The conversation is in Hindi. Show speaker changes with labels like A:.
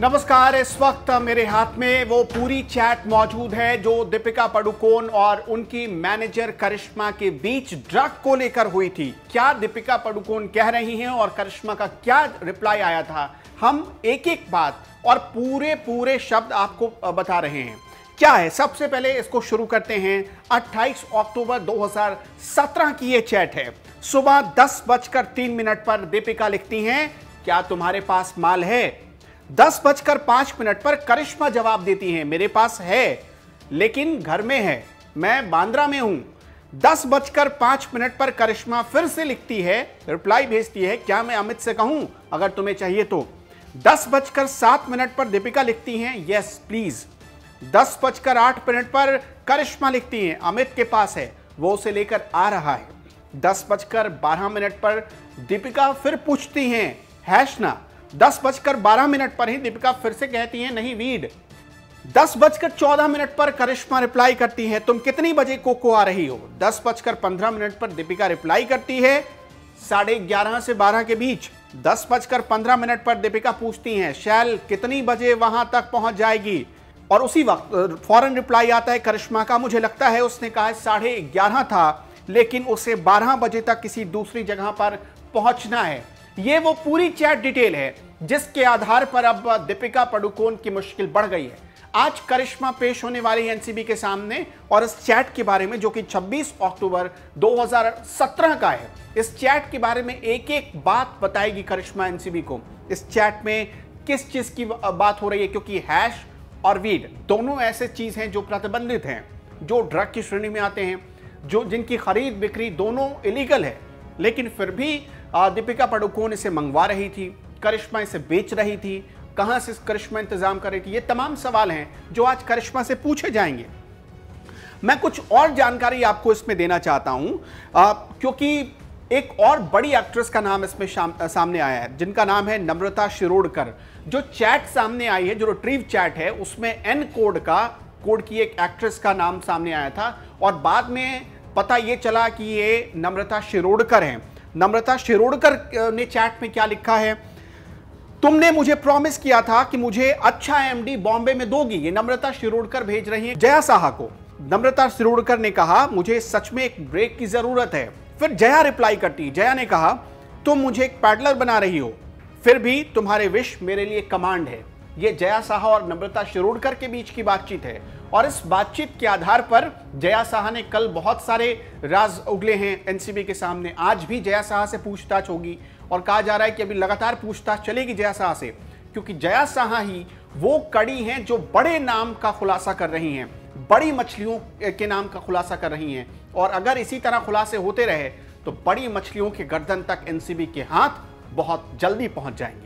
A: नमस्कार। इस वक्त मेरे हाथ में वो पूरी चैट मौजूद है जो दीपिका पादुकोण और उनकी मैनेजर करिश्मा के बीच ड्रग को लेकर हुई थी। क्या दीपिका पादुकोण कह रही हैं और करिश्मा का क्या रिप्लाई आया था, हम एक एक बात और पूरे शब्द आपको बता रहे हैं। क्या है, सबसे पहले इसको शुरू करते हैं। 28 अक्टूबर 2017 की ये चैट है। सुबह 10:03 पर दीपिका लिखती हैं, क्या तुम्हारे पास माल है? 10:05 पर करिश्मा जवाब देती हैं, मेरे पास है लेकिन घर में है, मैं बांद्रा में हूं। 10:05 पर करिश्मा फिर से लिखती है, रिप्लाई भेजती है, क्या मैं अमित से कहूं अगर तुम्हें चाहिए तो। 10:07 पर दीपिका लिखती हैं, यस प्लीज। 10:08 पर करिश्मा लिखती हैं, अमित के पास है, वो उसे लेकर आ रहा है। 10:12 पर दीपिका फिर पूछती हैं, हैश ना। 10:12 पर ही दीपिका फिर से कहती हैं, नहीं वीड। 10:14 पर करिश्मा रिप्लाई करती है, तुम कितनी बजे कोको आ रही हो? 10:15 पर दीपिका रिप्लाई करती है, 11:30 से 12 के बीच। 10:15 पर दीपिका पूछती हैं, शैल कितनी बजे वहां तक पहुंच जाएगी? और उसी वक्त फौरन रिप्लाई आता है करिश्मा का, मुझे लगता है उसने कहा 11:30 था, लेकिन उसे 12 बजे तक किसी दूसरी जगह पर पहुंचना है। ये वो पूरी चैट डिटेल है जिसके आधार पर अब दीपिका पादुकोण की मुश्किल बढ़ गई है। आज करिश्मा पेश होने वाली एनसीबी के सामने और इस चैट के बारे में, जो कि 26 अक्टूबर 2017 का है, इस चैट के बारे में एक एक बात बताएगी करिश्मा एनसीबी को। इस चैट में किस चीज की बात हो रही है, क्योंकि हैश और वीड दोनों ऐसे चीज हैं जो प्रतिबंधित हैं, जो ड्रग की श्रेणी में आते हैं, जो जिनकी खरीद बिक्री दोनों इलीगल है, लेकिन फिर भी दीपिका पादुकोण इसे मंगवा रही थी, करिश्मा इसे बेच रही थी, कहां से करिश्मा इंतजाम कर रही थी। ये तमाम सवाल हैं जो आज करिश्मा से पूछे जाएंगे। मैं कुछ और जानकारी आपको इसमें देना चाहता हूं, क्योंकि एक और बड़ी एक्ट्रेस का नाम इसमें सामने आया है, जिनका नाम है नम्रता शिरोडकर। जो चैट सामने आई है, जो रिट्रीव चैट है, उसमें एन कोड की एक एक्ट्रेस का नाम सामने आया था और बाद में पता ये चला कि ये नम्रता शिरोडकर हैं। नम्रता शिरोडकर ने चैट में क्या लिखा है, तुमने मुझे प्रॉमिस किया था कि मुझे अच्छा एमडी बॉम्बे में दोगी। ये नम्रता शिरोडकर भेज रही है जया साहा को। नम्रता शिरोडकर ने कहा, मुझे सच में एक ब्रेक की जरूरत है। फिर जया रिप्लाई करती, जया ने कहा, तुम मुझे एक पैडलर बना रही हो, फिर भी तुम्हारे विश मेरे लिए कमांड है। ये जया साहा और नम्रता शिरोडकर के बीच की बातचीत है और इस बातचीत के आधार पर जया साहा ने कल बहुत सारे राज उगले हैं एनसीबी के सामने। आज भी जया साहा से पूछताछ होगी और कहा जा रहा है कि अभी लगातार पूछताछ चलेगी जया साहा से, क्योंकि जया साहा ही वो कड़ी हैं जो बड़े नाम का खुलासा कर रही हैं, बड़ी मछलियों के नाम का खुलासा कर रही हैं। और अगर इसी तरह खुलासे होते रहे तो बड़ी मछलियों के गर्दन तक एनसीबी के हाथ बहुत जल्दी पहुंच जाएंगे।